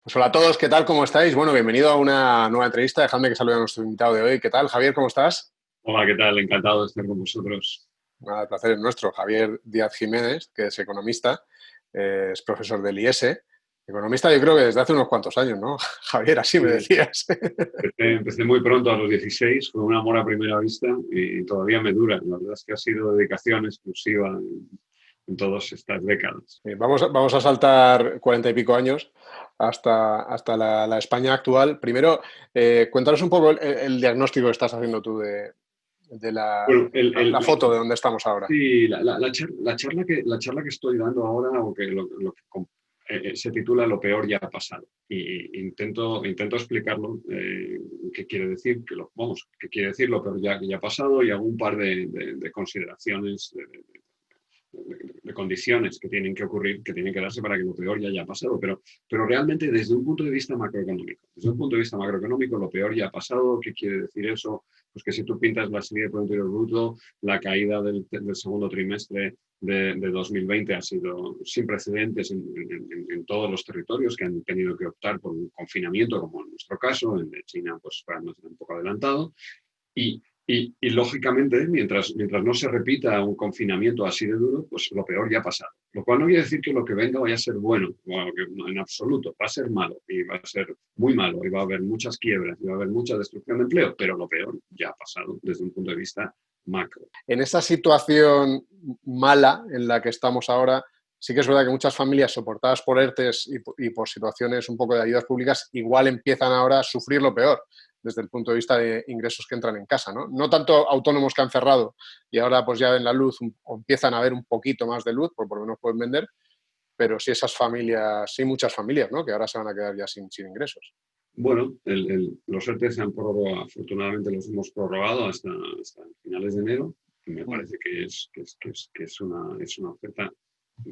Pues hola a todos, ¿qué tal? ¿Cómo estáis? Bueno, bienvenido a una nueva entrevista. Dejadme que salude a nuestro invitado de hoy. ¿Qué tal, Javier? ¿Cómo estás? Hola, ¿qué tal? Encantado de estar con vosotros. Nada, el placer es nuestro. Javier Díaz Jiménez, que es economista, es profesor del IES. Economista yo creo que desde hace unos cuantos años, ¿no? Javier, así me Sí, decías. empecé muy pronto, a los 16, fue un amor a primera vista y todavía me dura. La verdad es que ha sido dedicación exclusiva en todas estas décadas. Vamos a saltar 40 y pico años hasta la España actual. Primero, cuéntanos un poco el diagnóstico que estás haciendo tú de Bueno, la foto de donde estamos ahora. sí, la charla que estoy dando ahora, o que se titula Lo peor ya ha pasado. Y intento explicarlo, qué quiere decir, qué quiere decir lo peor ya ha pasado, y hago un par de consideraciones, de condiciones que tienen que ocurrir, que tienen que darse para que lo peor ya haya pasado, pero realmente desde un punto de vista macroeconómico. Desde un punto de vista macroeconómico, lo peor ya ha pasado. ¿Qué quiere decir eso? Pues que si tú pintas la serie de Producto Interior Bruto, la caída del segundo trimestre de 2020 ha sido sin precedentes en todos los territorios que han tenido que optar por un confinamiento, como en nuestro caso. En China, pues además un poco adelantado. Lógicamente, mientras no se repita un confinamiento así de duro, pues lo peor ya ha pasado. Lo cual no quiere decir que lo que venga vaya a ser bueno, en absoluto. Va a ser malo, y va a ser muy malo, y va a haber muchas quiebras, y va a haber mucha destrucción de empleo, pero lo peor ya ha pasado desde un punto de vista macro. En esa situación mala en la que estamos ahora, sí que es verdad que muchas familias soportadas por ERTES y por situaciones un poco de ayudas públicas igual empiezan ahora a sufrir lo peor desde el punto de vista de ingresos que entran en casa, ¿no? No tanto autónomos que han cerrado y ahora pues ya ven la luz o empiezan a ver un poquito más de luz, por lo menos pueden vender, pero sí esas familias, sí muchas familias, ¿no? Que ahora se van a quedar ya sin ingresos. Bueno, los ERTE se han prorrogado, afortunadamente los hemos prorrogado hasta finales de enero. Y me Mm. parece que es una oferta,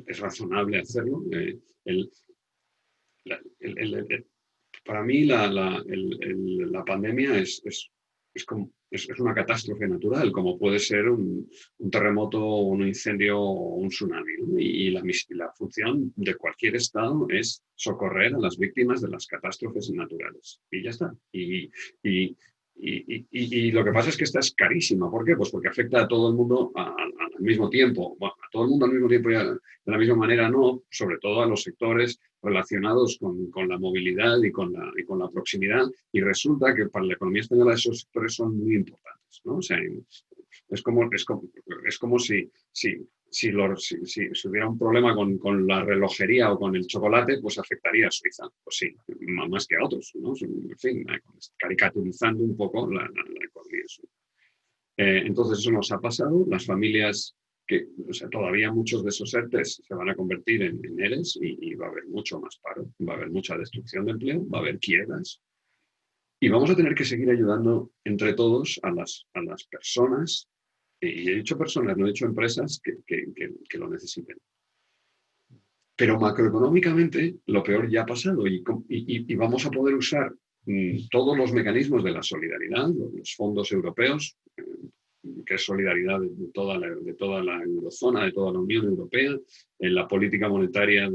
es razonable hacerlo. El, la- el- para mí la pandemia es una catástrofe natural, como puede ser un terremoto, un incendio o un tsunami, ¿no? Y la función de cualquier Estado es socorrer a las víctimas de las catástrofes naturales. Y ya está. Y, y lo que pasa es que esta es carísima. ¿Por qué? Pues porque afecta a todo el mundo al mismo tiempo. Bueno, a todo el mundo al mismo tiempo, ya de la misma manera no, sobre todo a los sectores relacionados con la movilidad y con la proximidad, y resulta que para la economía española esos sectores son muy importantes, ¿no? O sea, es como si hubiera un problema con la relojería o con el chocolate, pues afectaría a Suiza. Pues sí, más que a otros, ¿no? En fin, caricaturizando un poco la economía suiza. Entonces eso nos ha pasado. Las familias o sea, todavía muchos de esos ERTES se van a convertir en ERES, y va a haber mucho más paro, va a haber mucha destrucción de empleo, va a haber quiebras, y vamos a tener que seguir ayudando entre todos a las personas, y he dicho personas, no he dicho empresas, que lo necesiten. Pero macroeconómicamente lo peor ya ha pasado, y vamos a poder usar todos los mecanismos de la solidaridad, los fondos europeos, que es solidaridad de toda la eurozona, de toda la Unión Europea, en la política monetaria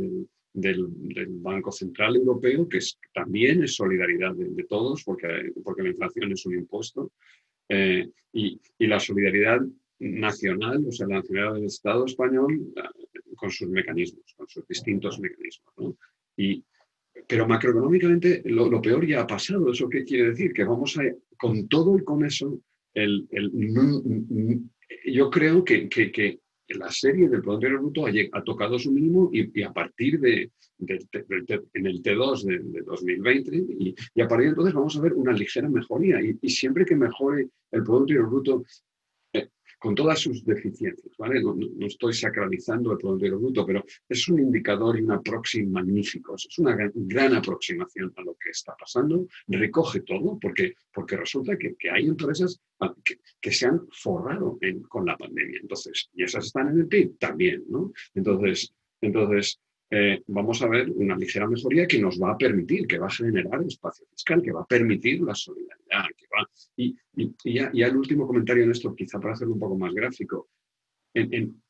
del Banco Central Europeo, también es solidaridad de todos, porque la inflación es un impuesto, y la solidaridad nacional, o sea, la nacionalidad del Estado español, con sus mecanismos, con sus distintos mecanismos, ¿no? Y, pero macroeconómicamente lo peor ya ha pasado. ¿Eso qué quiere decir? Que vamos con todo y con eso, yo creo que la serie del Producto Interior Bruto ha tocado su mínimo, y a partir en el T2 de 2020, y a partir de entonces vamos a ver una ligera mejoría, y siempre que mejore el Producto Interior Bruto, eh, con todas sus deficiencias, ¿vale? No estoy sacralizando el Producto Interior Bruto, pero es un indicador y un proxy magnífico. Es una gran aproximación a lo que está pasando. Recoge todo, porque resulta que hay empresas que se han forrado con la pandemia. Entonces, y esas están en el PIB también, ¿no? Entonces, vamos a ver una ligera mejoría que nos va a permitir, que va a generar espacio fiscal, que va a permitir la solidaridad, y ya el último comentario en esto, quizá para hacerlo un poco más gráfico. En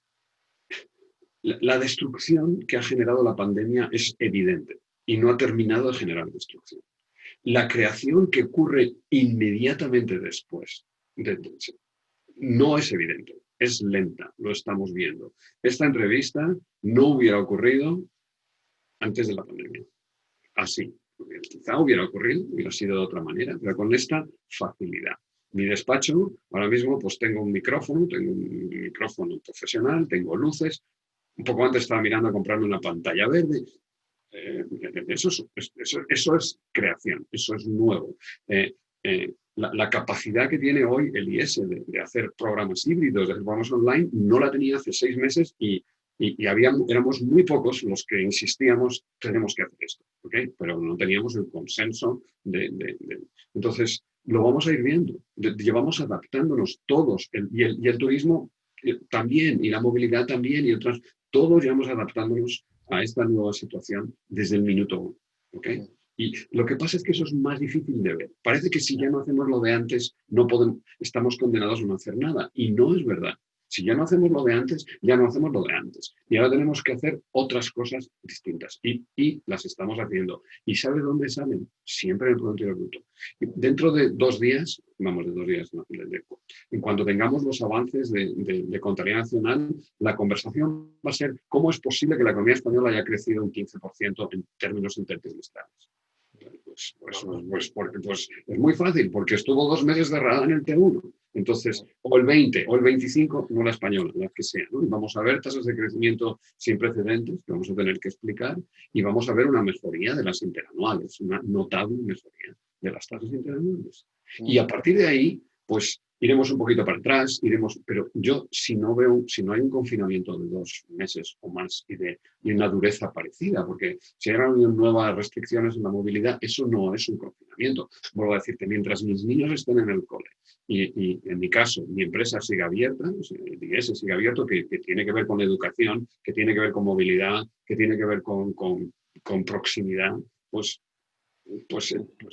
la destrucción que ha generado la pandemia es evidente. y no ha terminado de generar destrucción. La creación que ocurre inmediatamente después no es evidente, es lenta, lo estamos viendo. Esta entrevista no hubiera ocurrido antes de la pandemia. Así. Quizá hubiera ocurrido, hubiera sido de otra manera, pero con esta facilidad. Mi despacho, ahora mismo, pues tengo un micrófono profesional, tengo luces. Un poco antes estaba mirando a comprarme una pantalla verde. Eso es creación, eso es nuevo. La capacidad que tiene hoy el IS de hacer programas híbridos, de hacer programas online, no la tenía hace 6 meses y éramos muy pocos los que insistíamos, tenemos que hacer esto, ¿okay? Pero no teníamos el consenso Entonces, lo vamos a ir viendo. Llevamos adaptándonos todos, y el turismo también, y la movilidad también, y otras, todos llevamos adaptándonos a esta nueva situación desde el minuto 1, ¿okay? Y lo que pasa es que eso es más difícil de ver. Parece que si ya no hacemos lo de antes, estamos condenados a no hacer nada. Y no es verdad. Si ya no hacemos lo de antes, ya no hacemos lo de antes. Y ahora tenemos que hacer otras cosas distintas. Y las estamos haciendo. ¿Y sabe dónde salen? Siempre en el Producto Interior Bruto. Dentro de 2 días, vamos, de 2 días, no, en cuanto tengamos los avances de contabilidad nacional, la conversación va a ser cómo es posible que la economía española haya crecido un 15% en términos intertrimestrales. Pues es muy fácil, porque estuvo 2 meses cerrada en el T1. Entonces, o el 20, o el 25, no la española, la que sea, ¿no? Y vamos a ver tasas de crecimiento sin precedentes, que vamos a tener que explicar, y vamos a ver una mejoría de las interanuales, una notable mejoría de las tasas interanuales. Y a partir de ahí, pues iremos un poquito para atrás, pero yo si no hay un confinamiento de 2 meses o más y una dureza parecida, porque si hay nuevas restricciones en la movilidad, eso no es un confinamiento. Vuelvo a decirte, mientras mis niños estén en el cole y en mi caso, mi empresa siga abierta, el IS siga abierto, que tiene que ver con educación, que tiene que ver con movilidad, que tiene que ver con proximidad, pues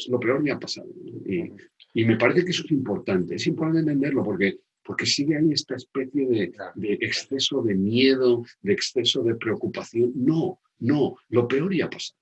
lo peor ya ha pasado. Y me parece que eso es importante entenderlo porque sigue ahí esta especie de exceso de miedo, de exceso de preocupación. No, lo peor ya ha pasado.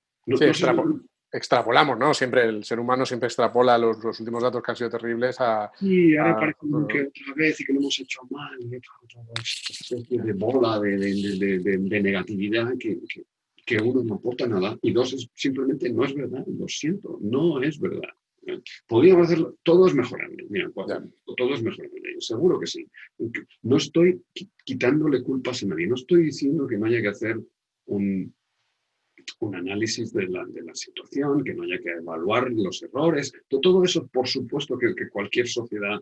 Extrapolamos, ¿no? Siempre el ser humano siempre extrapola los últimos datos que han sido terribles Sí, ahora parece que otra vez y que lo hemos hecho mal, y otra especie de bola de negatividad que uno no aporta nada, y 2, simplemente no es verdad, lo siento, no es verdad. Podríamos hacerlo, todo es mejorable, mira, todo es mejorable, seguro que sí. No estoy quitándole culpas a nadie, no estoy diciendo que no haya que hacer un análisis de la situación, que no haya que evaluar los errores, todo eso, por supuesto que cualquier sociedad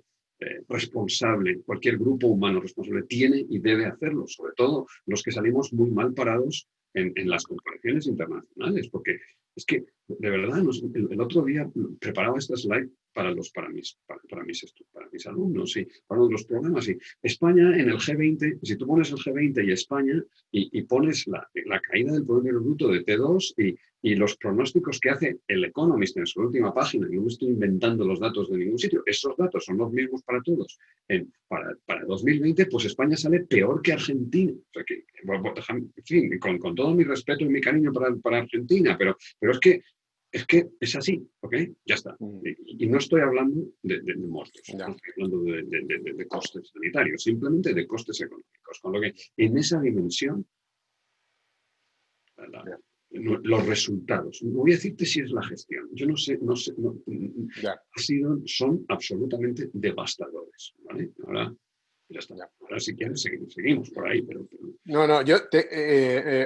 responsable, cualquier grupo humano responsable tiene y debe hacerlo, sobre todo los que salimos muy mal parados en las comparaciones internacionales, porque es que, de verdad, el otro día preparaba esta slide para mis alumnos y para los programas. Y España en el G20, si tú pones el G20 y España y pones la caída del Producto Interior Bruto de T2 y los pronósticos que hace el Economist en su última página, y no me estoy inventando los datos de ningún sitio, esos datos son los mismos para todos. Para 2020, pues España sale peor que Argentina. O sea que, en fin, con todo mi respeto y mi cariño para Argentina, pero es que es así, ¿ok? Ya está. Y no estoy hablando de muertos, no estoy hablando de costes sanitarios, simplemente de costes económicos. Con lo que en esa dimensión, los resultados, no voy a decirte si es la gestión, yo no sé, son absolutamente devastadores, ¿vale? Ahora, ya está. Ahora si quieres seguimos por ahí, pero... No,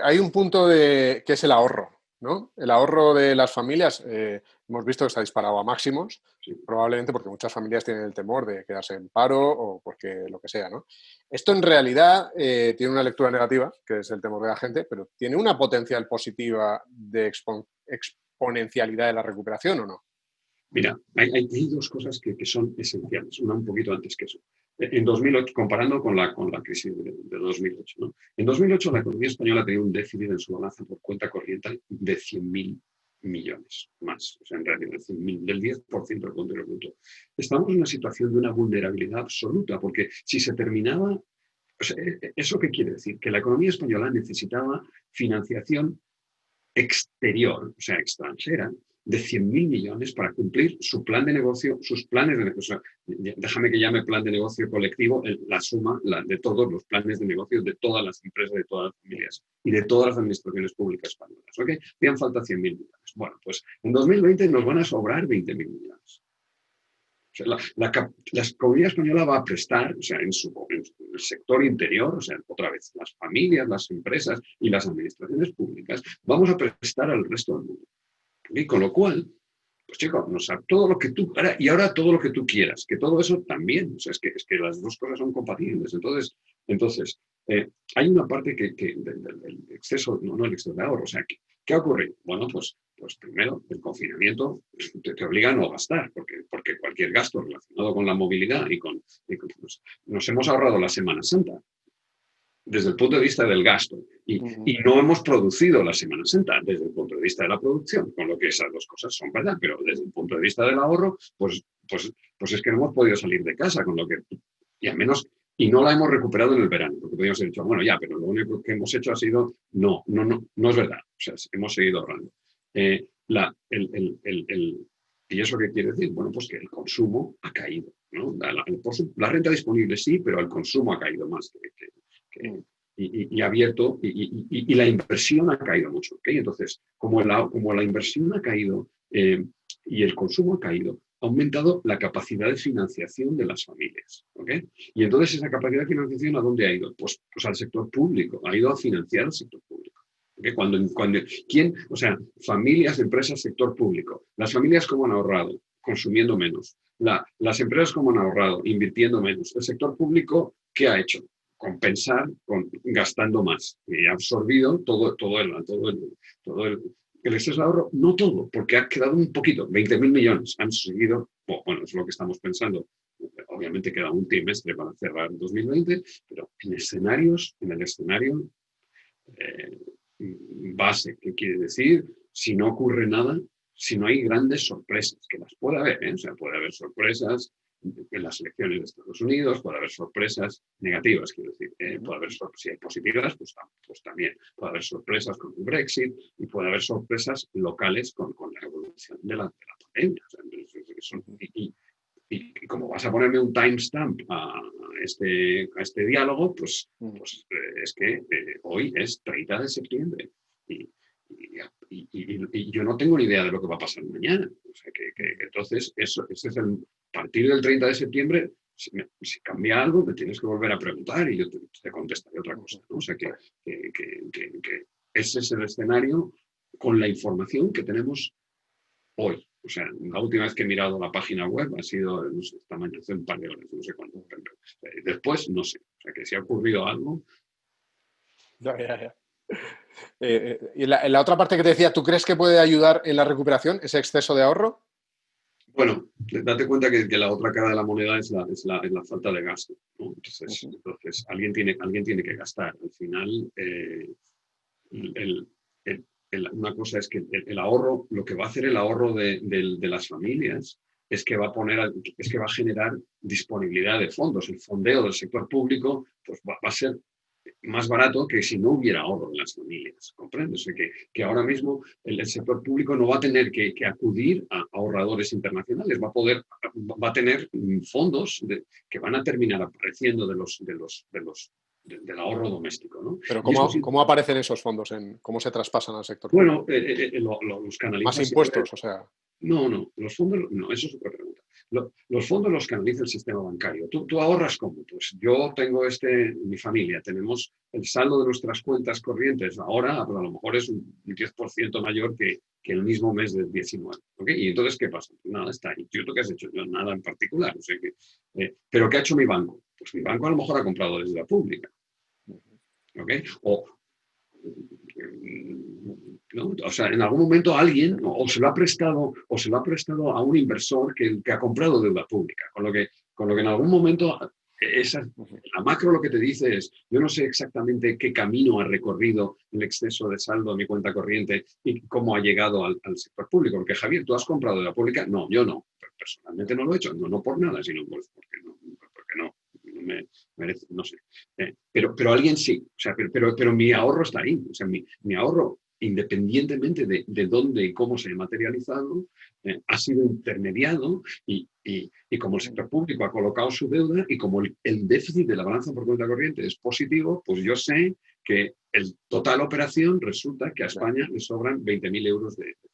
hay un punto que es el ahorro, ¿no? El ahorro de las familias, hemos visto que está disparado a máximos, sí, probablemente porque muchas familias tienen el temor de quedarse en paro o porque lo que sea, ¿no? Esto en realidad tiene una lectura negativa, que es el temor de la gente, pero ¿tiene una potencial positiva de exponencialidad de la recuperación o no? Mira, hay 2 cosas que son esenciales, una un poquito antes que eso. En 2008, comparando con la crisis de 2008, ¿no? En 2008 la economía española tenía un déficit en su balanza por cuenta corriente de 100.000 millones más, o sea, en realidad del 10% del Producto Interior Bruto. Estamos en una situación de una vulnerabilidad absoluta, porque si se terminaba, o sea, ¿eso qué quiere decir? Que la economía española necesitaba financiación exterior, o sea, extranjera, de 100.000 millones para cumplir su plan de negocio, sus planes de negocio. O sea, déjame que llame plan de negocio colectivo la suma de todos los planes de negocio de todas las empresas, de todas las familias y de todas las administraciones públicas españolas. ¿Okay? Hacían falta 100.000 millones. Bueno, pues en 2020 nos van a sobrar 20.000 millones. O sea, la comunidad española va a prestar, o sea, en el sector interior, o sea, otra vez, las familias, las empresas y las administraciones públicas, vamos a prestar al resto del mundo. ¿Okay? Con lo cual, pues chicos, todo lo que tú, ahora todo lo que tú quieras, que todo eso también, o sea, es que las dos cosas son compatibles. Entonces hay una parte del exceso, no el exceso de ahorro, o sea, ¿qué ha ocurrido? Bueno, pues primero, el confinamiento te obliga a no gastar, porque cualquier gasto relacionado con la movilidad pues, nos hemos ahorrado la Semana Santa desde el punto de vista del gasto y no hemos producido la Semana Santa desde el punto de vista de la producción, con lo que esas dos cosas son verdad, pero desde el punto de vista del ahorro, pues es que no hemos podido salir de casa, con lo que, y al menos, y no la hemos recuperado en el verano, porque podríamos haber dicho, bueno, ya, pero lo único que hemos hecho ha sido, no es verdad, o sea, hemos seguido ahorrando. ¿Y eso qué quiere decir? Bueno, pues que el consumo ha caído, ¿no? La renta disponible sí, pero el consumo ha caído más y abierto, y la inversión ha caído mucho. ¿Okay? Entonces, como la inversión ha caído y el consumo ha caído, ha aumentado la capacidad de financiación de las familias. ¿Okay? Y entonces esa capacidad de financiación, ¿a dónde ha ido? Pues al sector público, ha ido a financiar al sector público. ¿Okay? ¿Quién? O sea, familias, empresas, sector público. Las familias, ¿cómo han ahorrado? Consumiendo menos. Las empresas, ¿cómo han ahorrado? Invirtiendo menos. El sector público, ¿qué ha hecho? Compensar gastando más. Y ha absorbido todo el exceso de ahorro, no todo, porque ha quedado un poquito, 20.000 millones han seguido, bueno, es lo que estamos pensando. Obviamente queda un trimestre para cerrar 2020, pero en el escenario base, ¿qué quiere decir? Si no ocurre nada, si no hay grandes sorpresas, que las puede haber, o sea, puede haber sorpresas en las elecciones de Estados Unidos, puede haber sorpresas negativas, quiero decir, puede haber si hay positivas, pues también, puede haber sorpresas con el Brexit y puede haber sorpresas locales con la evolución de la pandemia. O sea, y como vas a ponerme un timestamp a este diálogo, pues es que hoy es 30 de septiembre y yo no tengo ni idea de lo que va a pasar mañana. O sea, que entonces, ese es a partir del 30 de septiembre, si cambia algo, me tienes que volver a preguntar y yo te contestaré otra cosa, ¿no? O sea, que ese es el escenario con la información que tenemos hoy. O sea, la última vez que he mirado la página web ha sido, no sé, esta mañana, hace un par de horas, no sé cuándo. Después, no sé. O sea, que si ha ocurrido algo. Ya. Y la otra parte que te decía, ¿tú crees que puede ayudar en la recuperación ese exceso de ahorro? Bueno, date cuenta que la otra cara de la moneda es la falta de gasto, ¿no? Entonces alguien tiene que gastar. Al final, una cosa es que el ahorro, lo que va a hacer el ahorro de las familias es que va a generar disponibilidad de fondos. El fondeo del sector público pues va a ser más barato que si no hubiera ahorro en las familias, ¿comprendes? O sea, que ahora mismo el sector público no va a tener que acudir a ahorradores internacionales, va a tener fondos que van a terminar apareciendo del ahorro doméstico, ¿no? Pero ¿cómo aparecen esos fondos? ¿Cómo se traspasan al sector público? Bueno, los canaliza. Más impuestos, o sea. No, los fondos, no, eso es otra pregunta. Los fondos los canaliza el sistema bancario. ¿Tú ahorras cómo? Pues yo tengo mi familia, tenemos el saldo de nuestras cuentas corrientes. Ahora, pues a lo mejor es un 10% mayor que el mismo mes del 19. ¿Okay? Y entonces, ¿qué pasa? Pues nada, está ahí. ¿Tú qué has hecho? Yo nada en particular. O sea ¿pero qué ha hecho mi banco? Pues mi banco a lo mejor ha comprado desde la pública. ¿Okay? ¿no? O sea, en algún momento alguien o se lo ha prestado a un inversor que ha comprado deuda pública, con lo que en algún momento la macro lo que te dice es, yo no sé exactamente qué camino ha recorrido el exceso de saldo de mi cuenta corriente y cómo ha llegado al sector público, porque Javier, ¿tú has comprado deuda pública? No, yo no, personalmente no lo he hecho, no por nada, sino porque no me merece, no sé. Pero alguien sí, o sea, pero mi ahorro está ahí, o sea, mi ahorro independientemente de dónde y cómo se haya materializado, ha sido intermediado y como el sector público ha colocado su deuda y como el déficit de la balanza por cuenta corriente es positivo, pues yo sé que el total operación resulta que a España le sobran 20.000 euros de financiación.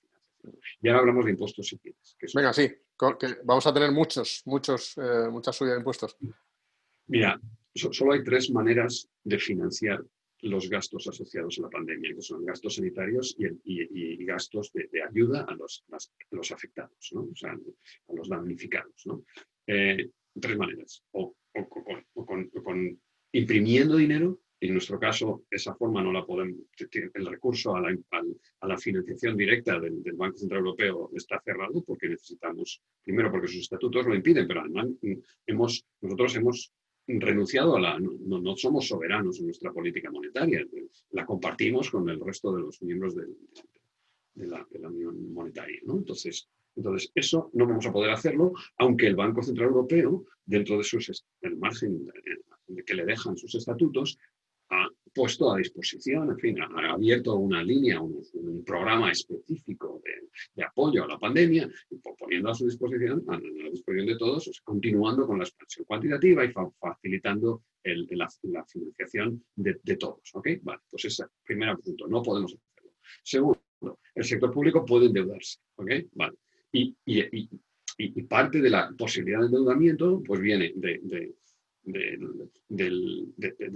Y ahora hablamos de impuestos si quieres. Venga, sí, que vamos a tener muchas subidas de impuestos. Mira, solo hay 3 maneras de financiar los gastos asociados a la pandemia, que son gastos sanitarios y gastos de ayuda a los afectados, ¿no? O sea, a los damnificados, ¿no? 3 maneras. O con imprimiendo dinero, y en nuestro caso esa forma no la podemos, el recurso a la financiación directa del Banco Central Europeo está cerrado porque necesitamos, primero porque sus estatutos lo impiden, pero además nosotros hemos renunciado a no somos soberanos en nuestra política monetaria, la compartimos con el resto de los miembros de la Unión Monetaria, ¿no? Entonces, eso no vamos a poder hacerlo, aunque el Banco Central Europeo, dentro de el margen que le dejan sus estatutos, ha puesto a disposición, en fin, ha abierto una línea, un programa específico de apoyo a la pandemia, poniendo a su disposición, a la disposición de todos, o sea, continuando con la expansión cuantitativa y facilitando la financiación de todos. ¿Ok? Vale, pues ese es el primer punto, no podemos hacerlo. Segundo, el sector público puede endeudarse. ¿Ok? Vale. Y parte de la posibilidad de endeudamiento pues viene de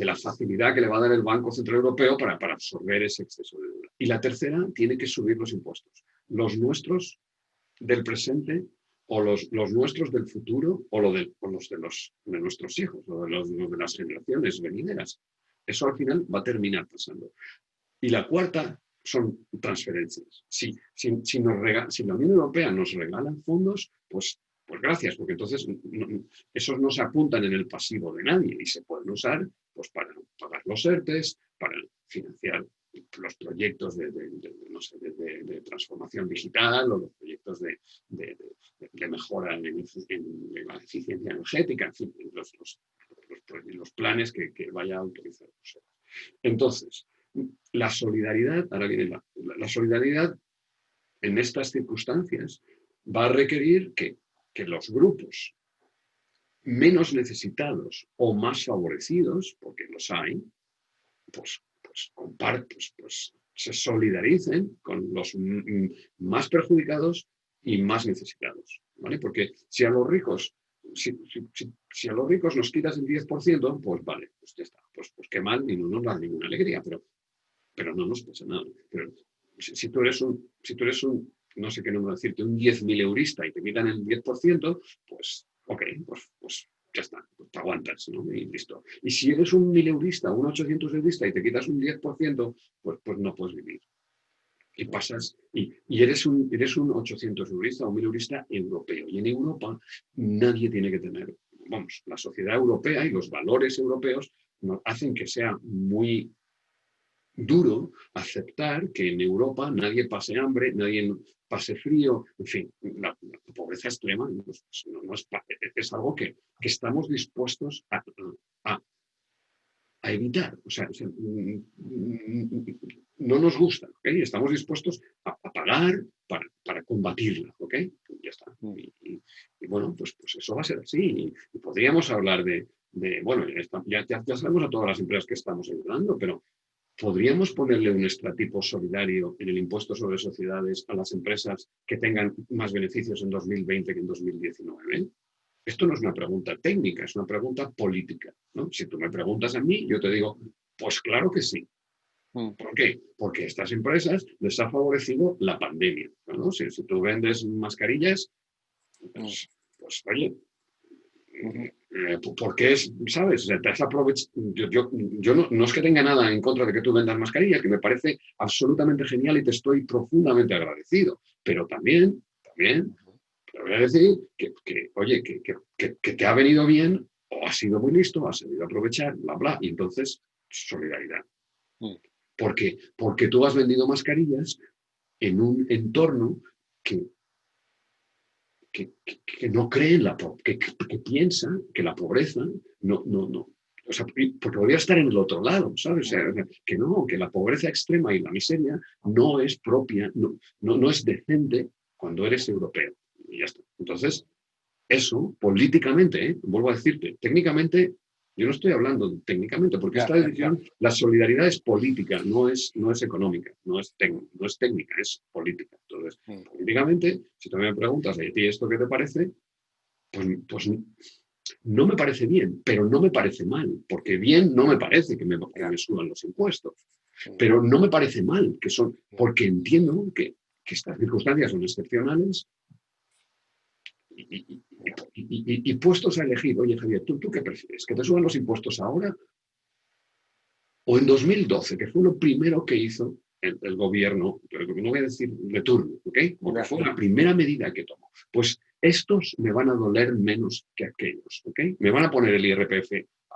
la facilidad que le va a dar el Banco Central Europeo para absorber ese exceso de deuda. Y la tercera, tiene que subir los impuestos. Los nuestros del presente o los nuestros del futuro o los de nuestros hijos o los de las generaciones venideras. Eso al final va a terminar pasando. Y la cuarta son transferencias. Si la Unión Europea nos regala fondos, pues gracias, porque entonces esos no se apuntan en el pasivo de nadie y se pueden usar pues, para pagar los ERTES, para financiar los proyectos de transformación digital o los proyectos de mejora en la eficiencia energética, en fin, los planes que vaya a autorizar. Entonces, la solidaridad, ahora viene la solidaridad en estas circunstancias va a requerir que los grupos menos necesitados o más favorecidos, porque los hay, pues se solidaricen con los más perjudicados y más necesitados, ¿vale? Porque si a los ricos nos quitas el 10%, pues vale, pues ya está, pues qué mal y no nos da ninguna alegría, pero no nos pasa nada. Pero si tú eres un, no sé qué número decirte, un 10.000 eurista y te quitan el 10%, pues ok, pues ya está, pues te aguantas, ¿no? Y listo. Y si eres un 1.000 eurista, un 800 eurista y te quitas un 10%, pues no puedes vivir. Y pasas, y eres un 800 eurista o un 1.000 eurista europeo. Y en Europa nadie tiene que tener, vamos, la sociedad europea y los valores europeos nos hacen que sea muy duro aceptar que en Europa nadie pase hambre, nadie pase frío, en fin, la pobreza extrema es algo que estamos dispuestos a evitar. O sea, no nos gusta, ¿okay? Estamos dispuestos a pagar para combatirla, ¿ok? Ya está. Y bueno, pues eso va a ser así. Y podríamos hablar bueno, ya sabemos a todas las empresas que estamos ayudando, pero ¿podríamos ponerle un estratipo solidario en el impuesto sobre sociedades a las empresas que tengan más beneficios en 2020 que en 2019? Esto no es una pregunta técnica, es una pregunta política, ¿no? Si tú me preguntas a mí, yo te digo, pues claro que sí. ¿Por qué? Porque a estas empresas les ha favorecido la pandemia, ¿no? Si tú vendes mascarillas, pues oye, porque ¿sabes? Yo no es que tenga nada en contra de que tú vendas mascarillas, que me parece absolutamente genial y te estoy profundamente agradecido, pero también te voy a decir oye, que te ha venido bien o has sido muy listo, has sabido aprovechar, bla, bla, y entonces solidaridad. Porque tú has vendido mascarillas en un entorno que no cree que piensa que la pobreza no O sea, porque podría estar en el otro lado, ¿sabes? O sea, que no, que la pobreza extrema y la miseria no es propia, no es decente cuando eres europeo. Y ya está. Entonces, eso, políticamente, vuelvo a decirte, técnicamente, yo no estoy hablando técnicamente, porque esta decisión, la solidaridad es política, no es económica, no es técnica, es política. Entonces, políticamente, si tú me preguntas, ¿a ti esto qué te parece? Pues no me parece bien, pero no me parece mal, porque bien no me parece que me suban los impuestos, pero no me parece mal, porque entiendo que estas circunstancias son excepcionales y puestos a elegir. Oye, Javier, ¿tú qué prefieres? ¿Que te suban los impuestos ahora o en 2012, que fue lo primero que hizo el gobierno, no voy a decir de turno, ¿ok? Porque fue la primera medida que tomó. Pues estos me van a doler menos que aquellos, ¿ok? Me van a poner el IRPF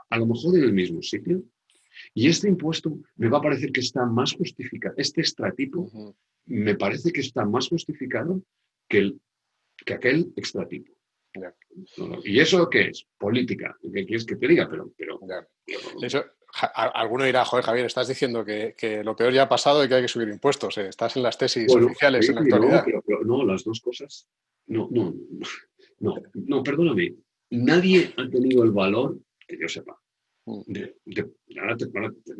a lo mejor en el mismo sitio y este impuesto me va a parecer que está más justificado, este extratipo me parece que está más justificado que aquel extratipo. ¿Y eso qué es? Política. ¿Qué quieres que te diga? Pero de hecho, alguno dirá, joder, Javier, estás diciendo que lo peor ya ha pasado y que hay que subir impuestos. Estás en las tesis oficiales en la actualidad. Pero no, las dos cosas. No, perdóname. Nadie ha tenido el valor, que yo sepa.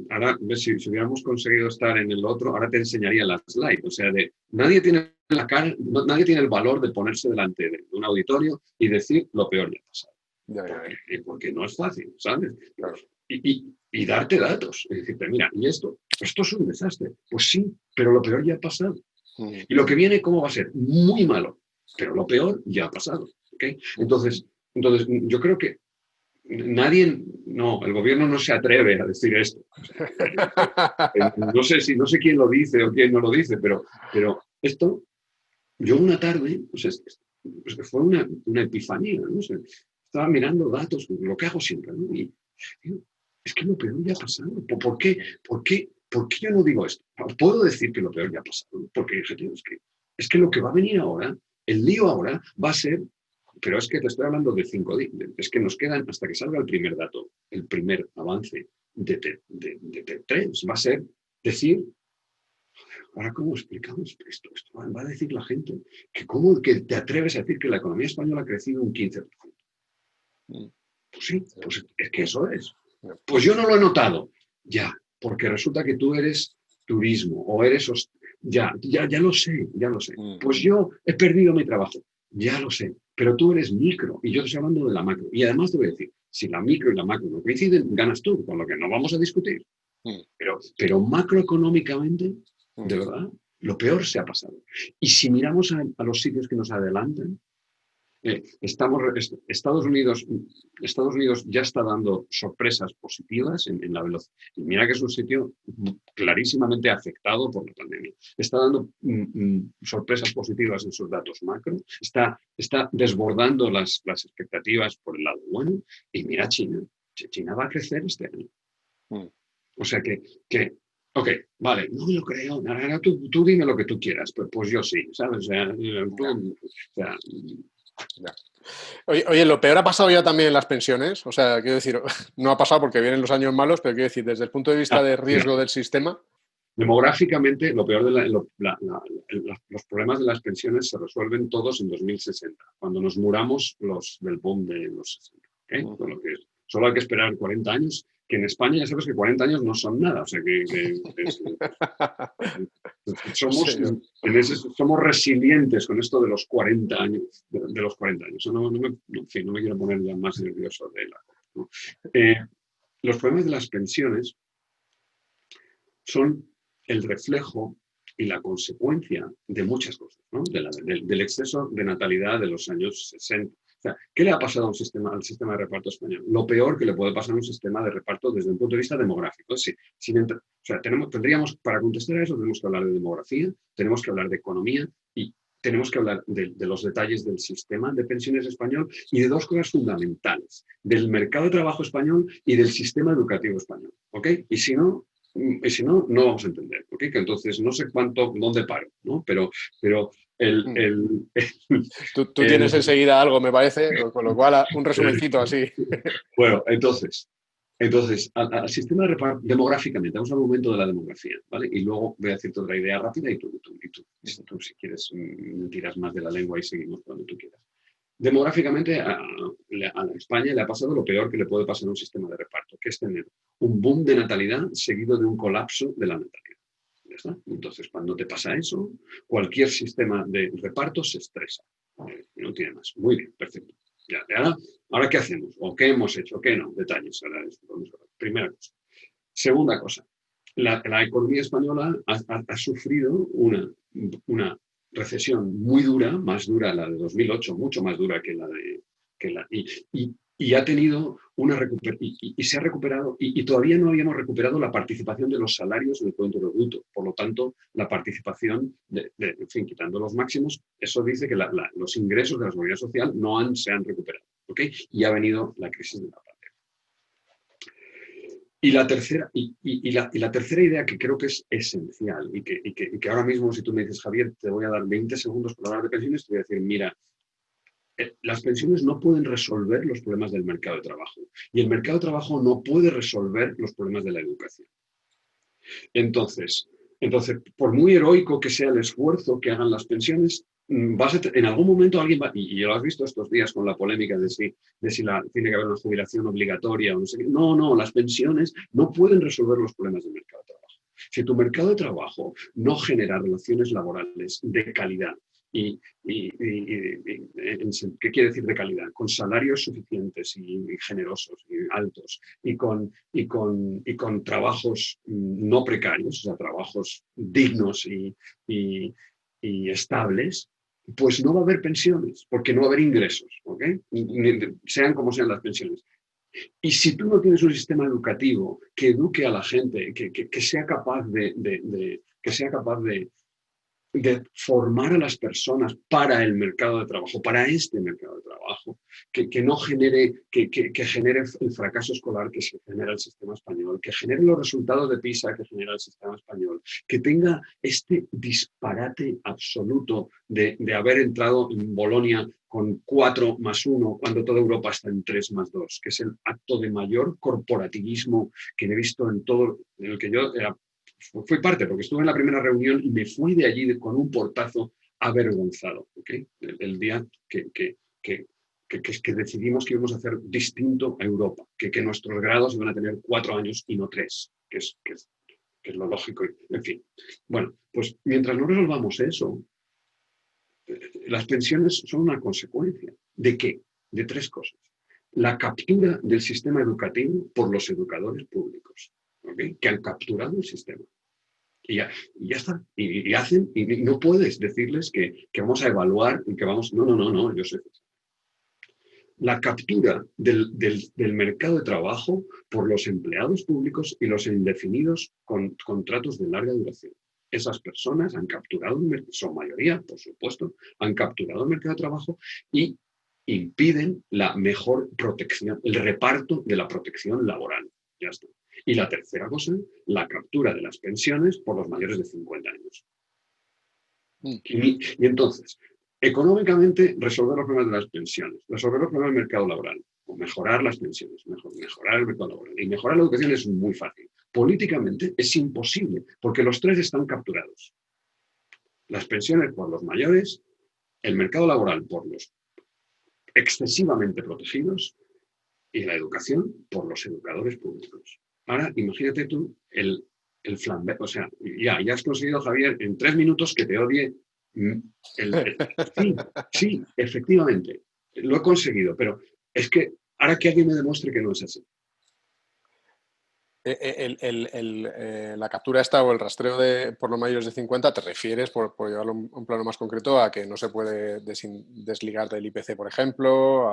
Ahora ves, si hubiéramos conseguido estar en el otro, ahora te enseñaría las slides. O sea, nadie tiene nadie tiene el valor de ponerse delante de un auditorio y decir lo peor ya ha pasado. Porque no es fácil, ¿sabes? Claro. Y darte datos. Y decirte, mira, y esto es un desastre. Pues sí, pero lo peor ya ha pasado. Y lo que viene, ¿cómo va a ser? Muy malo. Pero lo peor ya ha pasado. ¿Okay? Entonces, yo creo que el gobierno no se atreve a decir esto. No sé quién lo dice o quién no lo dice, pero esto, yo una tarde, fue una epifanía, ¿no? Estaba mirando datos, lo que hago siempre, ¿no? Y digo, es que lo peor ya ha pasado. ¿Por qué yo no digo esto? Puedo decir que lo peor ya ha pasado, porque es que lo que va a venir ahora, el lío ahora, va a ser. Pero es que te estoy hablando de 5 días. Es que nos quedan hasta que salga el primer dato, el primer avance de T3. Va a ser decir, ahora cómo explicamos esto. Va a decir la gente que cómo que te atreves a decir que la economía española ha crecido un 15%. Pues sí, pues es que eso es. Pues yo no lo he notado. Ya, porque resulta que tú eres turismo o eres... Ya lo sé. Pues yo he perdido mi trabajo. Ya lo sé, pero tú eres micro y yo te estoy hablando de la macro. Y además te voy a decir, si la micro y la macro no coinciden, ganas tú, con lo que no vamos a discutir. Pero macroeconómicamente, de verdad, lo peor se ha pasado. Y si miramos a los sitios que nos adelantan, Estados Unidos ya está dando sorpresas positivas en la velocidad. Y mira que es un sitio clarísimamente afectado por la pandemia. Está dando sorpresas positivas en sus datos macro. Está desbordando las expectativas por el lado bueno. Y mira China. China va a crecer este año. O sea que ok, vale, no me lo creo. Ahora tú dime lo que tú quieras. Pues yo sí, ¿sabes? Oye, lo peor ha pasado ya también en las pensiones. O sea, quiero decir, no ha pasado porque vienen los años malos, pero quiero decir, desde el punto de vista de riesgo del sistema. Demográficamente, lo peor los problemas de las pensiones se resuelven todos en 2060, cuando nos muramos los del boom de los 60. ¿Okay? Con lo que solo hay que esperar 40 años, que en España ya sabes que 40 años no son nada. O sea, somos resilientes con esto de los 40 años. De los 40 años. No me quiero poner ya más nervioso de la cosa, ¿no? Los problemas de las pensiones son el reflejo y la consecuencia de muchas cosas, ¿no? Del exceso de natalidad de los años 60. O sea, ¿qué le ha pasado al sistema de reparto español? Lo peor que le puede pasar a un sistema de reparto desde un punto de vista demográfico. Tendríamos, para contestar a eso, tenemos que hablar de demografía, tenemos que hablar de economía y tenemos que hablar de los detalles del sistema de pensiones español y de dos cosas fundamentales, del mercado de trabajo español y del sistema educativo español. ¿Ok? Y si no, no vamos a entender, ¿okay? Que entonces no sé dónde paro, ¿no? Pero Tú tienes enseguida algo, me parece, con lo cual un resumencito así. Bueno, entonces, Entonces, al sistema de reparto, demográficamente, vamos al momento de la demografía, ¿vale? Y luego voy a decirte otra idea rápida y tú si quieres, tiras más de la lengua y seguimos cuando tú quieras. Demográficamente, a España le ha pasado lo peor que le puede pasar a un sistema de reparto, que es tener un boom de natalidad seguido de un colapso de la natalidad. ¿Ya está? Entonces, cuando te pasa eso, cualquier sistema de reparto se estresa. No tiene más. Muy bien, perfecto. Ya, ahora, ¿qué hacemos? ¿O qué hemos hecho? ¿Qué no? Detalles. Primera cosa. Segunda cosa. La economía española ha sufrido una recesión muy dura, más dura la de 2008, mucho más dura que la de... y ha tenido una recuperación, y se ha recuperado, y todavía no habíamos recuperado la participación de los salarios en el Producto Interior Bruto. Por lo tanto, la participación, en fin, quitando los máximos, eso dice que los ingresos de la seguridad social se han recuperado. ¿Ok? Y ha venido la crisis de la pandemia. Y la tercera idea que creo que es esencial y que ahora mismo, si tú me dices, Javier, te voy a dar 20 segundos para hablar de pensiones, te voy a decir, mira, las pensiones no pueden resolver los problemas del mercado de trabajo y el mercado de trabajo no puede resolver los problemas de la educación. Entonces, por muy heroico que sea el esfuerzo que hagan las pensiones, en algún momento alguien va, y lo has visto estos días con la polémica de si tiene que haber una jubilación obligatoria o no sé qué. No, las pensiones no pueden resolver los problemas del mercado de trabajo. Si tu mercado de trabajo no genera relaciones laborales de calidad, ¿qué quiere decir de calidad? Con salarios suficientes y generosos y altos y con trabajos no precarios, o sea, trabajos dignos y estables, pues no va a haber pensiones, porque no va a haber ingresos, ¿ok? Sean como sean las pensiones. Y si tú no tienes un sistema educativo que eduque a la gente, que sea capaz de formar a las personas para el mercado de trabajo, para este mercado de trabajo, que no genere, que genere el fracaso escolar que se genera el sistema español, que genere los resultados de PISA que genera el sistema español, que tenga este disparate absoluto de haber entrado en Bolonia con 4+1 cuando toda Europa está en 3+2, que es el acto de mayor corporativismo que he visto en el que yo fui parte, porque estuve en la primera reunión y me fui de allí con un portazo avergonzado, ¿okay? El día que decidimos que íbamos a hacer distinto a Europa, que nuestros grados iban a tener 4 años y no 3, que es lo lógico, en fin. Bueno, pues mientras no resolvamos eso, las pensiones son una consecuencia. ¿De qué? De 3 cosas. La captura del sistema educativo por los educadores públicos, ¿okay? Que han capturado el sistema. Y ya está. Y hacen, y no puedes decirles que vamos a evaluar y que vamos. No, yo sé. La captura del mercado de trabajo por los empleados públicos y los indefinidos con contratos de larga duración. Esas personas han capturado, son mayoría, por supuesto, han capturado el mercado de trabajo y impiden la mejor protección, el reparto de la protección laboral. Ya está. Y la tercera cosa, la captura de las pensiones por los mayores de 50 años. Y entonces, económicamente, resolver los problemas de las pensiones, resolver los problemas del mercado laboral, o mejorar las pensiones, mejorar el mercado laboral y mejorar la educación es muy fácil. Políticamente es imposible, porque los 3 están capturados. Las pensiones por los mayores, el mercado laboral por los excesivamente protegidos y la educación por los educadores públicos. Ahora, imagínate tú el flambé, o sea, ya has conseguido, Javier, en 3 minutos que te odie. Sí, efectivamente, lo he conseguido, pero es que ahora que alguien me demuestre que no es así. La captura esta o el rastreo por los mayores de 50, ¿te refieres, por llevarlo a un plano más concreto, a que no se puede desligar del IPC, por ejemplo?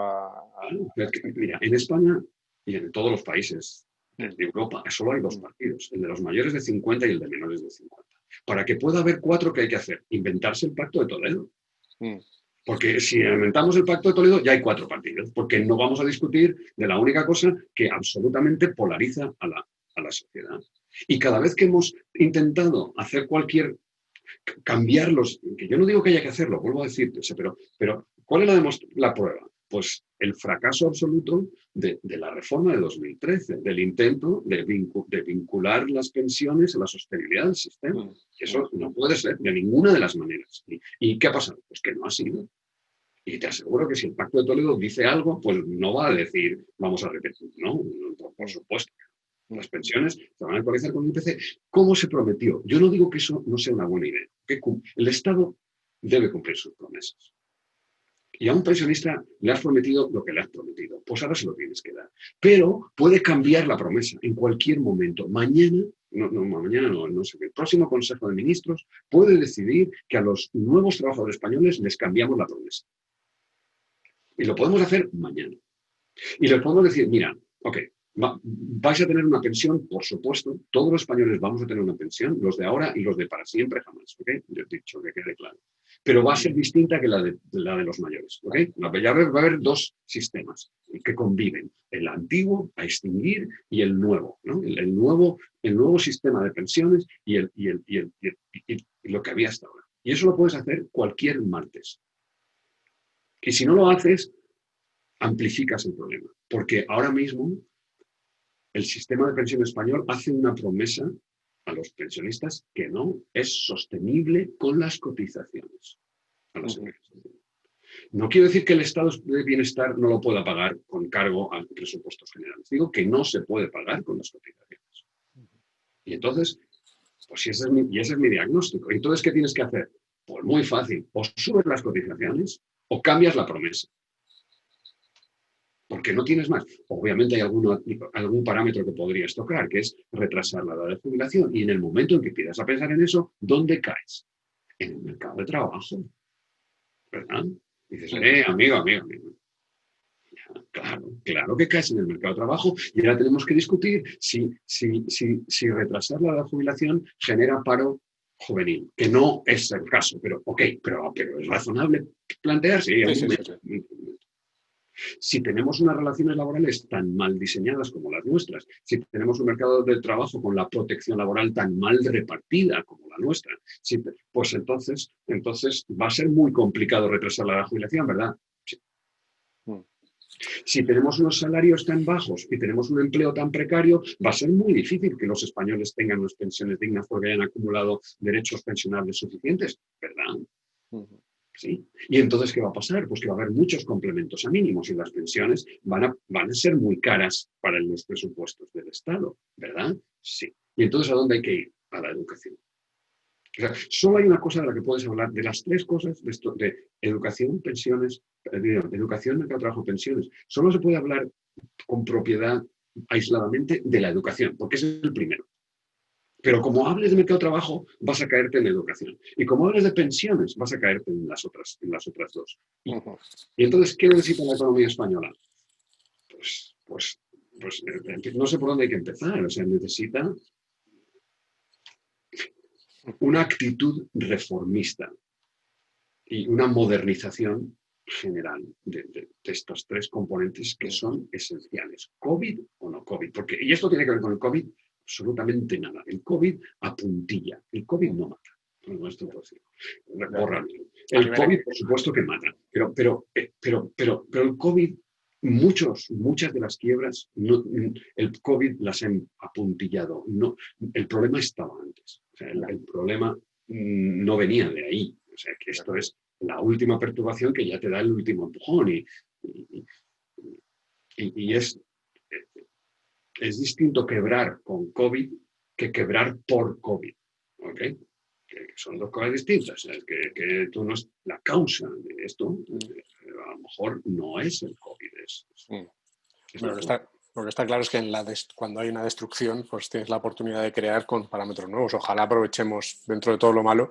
Mira, en España y en todos los países de Europa solo hay 2 partidos, el de los mayores de 50 y el de menores de 50. Para que pueda haber 4, ¿qué hay que hacer? Inventarse el Pacto de Toledo. Porque si inventamos el Pacto de Toledo ya hay 4 partidos, porque no vamos a discutir de la única cosa que absolutamente polariza a la sociedad. Y cada vez que hemos intentado hacer cambiarlos, que yo no digo que haya que hacerlo, vuelvo a decirte, pero ¿cuál es la prueba? pues el fracaso absoluto de la reforma de 2013, del intento de vincular las pensiones a la sostenibilidad del sistema. Eso no puede ser de ninguna de las maneras. ¿Y qué ha pasado? Pues que no ha sido. Y te aseguro que si el Pacto de Toledo dice algo, pues no va a decir vamos a repetir. No, por supuesto. Las pensiones se van a actualizar con el IPC. ¿Cómo se prometió? Yo no digo que eso no sea una buena idea. El Estado debe cumplir sus promesas. Y a un pensionista le has prometido lo que le has prometido. Pues ahora se lo tienes que dar. Pero puede cambiar la promesa en cualquier momento. Mañana no sé qué. El próximo Consejo de Ministros puede decidir que a los nuevos trabajadores españoles les cambiamos la promesa. Y lo podemos hacer mañana. Y les podemos decir, mira, ok, vais a tener una pensión, por supuesto, todos los españoles vamos a tener una pensión, los de ahora y los de para siempre jamás, ¿ok? Yo he dicho que quede claro. Pero va a ser distinta que la de los mayores, ¿ok? Va a haber dos sistemas que conviven, el antiguo a extinguir y el nuevo, ¿no? El nuevo sistema de pensiones y lo que había hasta ahora. Y eso lo puedes hacer cualquier martes. Y si no lo haces, amplificas el problema, porque ahora mismo el sistema de pensión español hace una promesa a los pensionistas que no es sostenible con las cotizaciones a las empresas. No quiero decir que el estado de bienestar no lo pueda pagar con cargo a presupuestos generales. Digo que no se puede pagar con las cotizaciones. Y entonces, pues ese es mi diagnóstico. Entonces, ¿qué tienes que hacer? Pues muy fácil. O subes las cotizaciones o cambias la promesa. Porque no tienes más. Obviamente hay algún parámetro que podrías tocar, que es retrasar la edad de jubilación. Y en el momento en que empiezas a pensar en eso, ¿dónde caes? En el mercado de trabajo. ¿Verdad? Dices, amigo. Claro que caes en el mercado de trabajo y ahora tenemos que discutir si retrasar la edad de jubilación genera paro juvenil, que no es el caso, pero es razonable plantearse. Sí. Si tenemos unas relaciones laborales tan mal diseñadas como las nuestras, si tenemos un mercado de trabajo con la protección laboral tan mal repartida como la nuestra, pues entonces va a ser muy complicado retrasar la jubilación, ¿verdad? Sí. Si tenemos unos salarios tan bajos y tenemos un empleo tan precario, va a ser muy difícil que los españoles tengan unas pensiones dignas porque hayan acumulado derechos pensionables suficientes, ¿verdad? ¿Sí? Y entonces, ¿qué va a pasar? Pues que va a haber muchos complementos a mínimos y las pensiones van a ser muy caras para los presupuestos del Estado, ¿verdad? Sí. ¿Y entonces a dónde hay que ir? A la educación. O sea, solo hay una cosa de la que puedes hablar, de las tres cosas, de educación, pensiones, educación, mercado de trabajo, pensiones. Solo se puede hablar con propiedad aisladamente de la educación, porque es el primero. Pero como hables de mercado de trabajo, vas a caerte en educación. Y como hables de pensiones, vas a caerte en las otras dos. Y entonces, ¿qué necesita la economía española? Pues no sé por dónde hay que empezar. O sea, necesita una actitud reformista y una modernización general de estos tres componentes que son esenciales. ¿COVID o no COVID? Y esto tiene que ver con el COVID. Absolutamente nada. El COVID apuntilla. El COVID no mata. No, esto puedo decir. El COVID, por supuesto que mata. Pero el COVID, muchas de las quiebras, el COVID las ha apuntillado. No, el problema estaba antes. O sea, el problema no venía de ahí. O sea, que esto es la última perturbación que ya te da el último empujón. Y es distinto quebrar con COVID que quebrar por COVID, ¿ok? Que son dos cosas distintas. Que tú no es la causa de esto, a lo mejor no es el COVID. Lo que está claro es que cuando hay una destrucción, pues tienes la oportunidad de crear con parámetros nuevos. Ojalá aprovechemos, dentro de todo lo malo,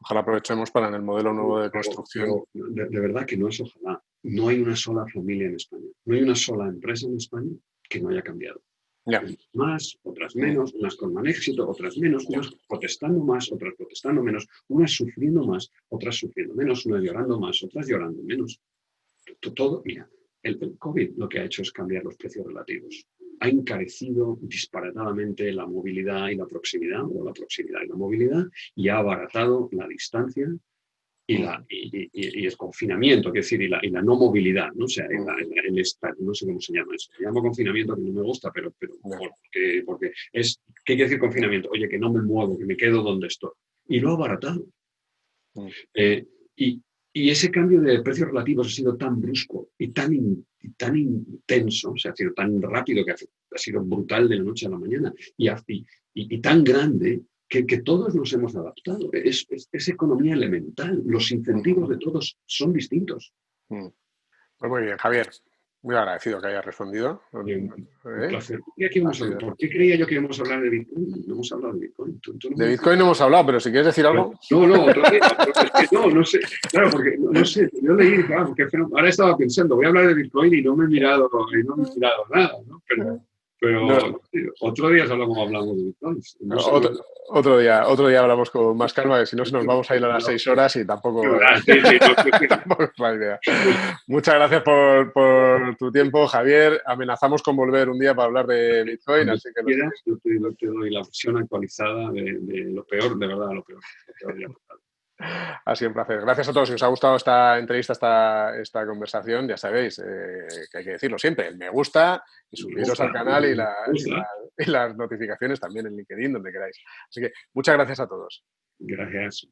para en el modelo nuevo de construcción. De verdad que no es ojalá. No hay una sola familia en España. No hay una sola empresa en España que no haya cambiado. Más, otras menos, unas con más éxito, otras menos, unas protestando más, otras protestando menos, unas sufriendo más, otras sufriendo menos, unas llorando más, otras llorando menos. Todo, mira, el COVID lo que ha hecho es cambiar los precios relativos. Ha encarecido disparatadamente la movilidad y la proximidad, o la proximidad y la movilidad, y ha abaratado la distancia y el confinamiento, quiero decir, y la no movilidad, ¿no? O sea, el estar, no sé cómo se llama eso. Me llamo confinamiento, que no me gusta, pero porque es, ¿qué quiere decir confinamiento? Oye, que no me muevo, que me quedo donde estoy. Y lo ha abaratado. Eh, y, y ese cambio de precios relativos ha sido tan brusco y tan intenso, o sea, ha sido tan rápido que ha sido brutal de la noche a la mañana y tan grande que todos nos hemos adaptado. Es economía elemental. Los incentivos de todos son distintos. Pues muy bien, Javier. Muy agradecido que hayas respondido. Un placer. ¿Por qué creía yo que íbamos a hablar de Bitcoin? No hemos hablado de Bitcoin. De Bitcoin no hemos hablado, pero si quieres decir algo. No sé. Claro, porque no sé. Yo leí, claro, porque ahora estaba pensando, voy a hablar de Bitcoin y no me he mirado nada, ¿no? Pero no. Otro día hablamos de Bitcoin. No sé, otro día hablamos con más calma, que si no se nos vamos a ir a las 6 horas y tampoco, tampoco es la idea. Muchas gracias por tu tiempo, Javier. Amenazamos con volver un día para hablar de Bitcoin. Así que yo te doy la versión actualizada de lo peor, de verdad, lo peor. Ha sido un placer. Gracias a todos. Si os ha gustado esta entrevista, esta conversación, ya sabéis que hay que decirlo siempre. El me gusta y suscribiros al canal y las notificaciones también en LinkedIn, donde queráis. Así que muchas gracias a todos. Gracias.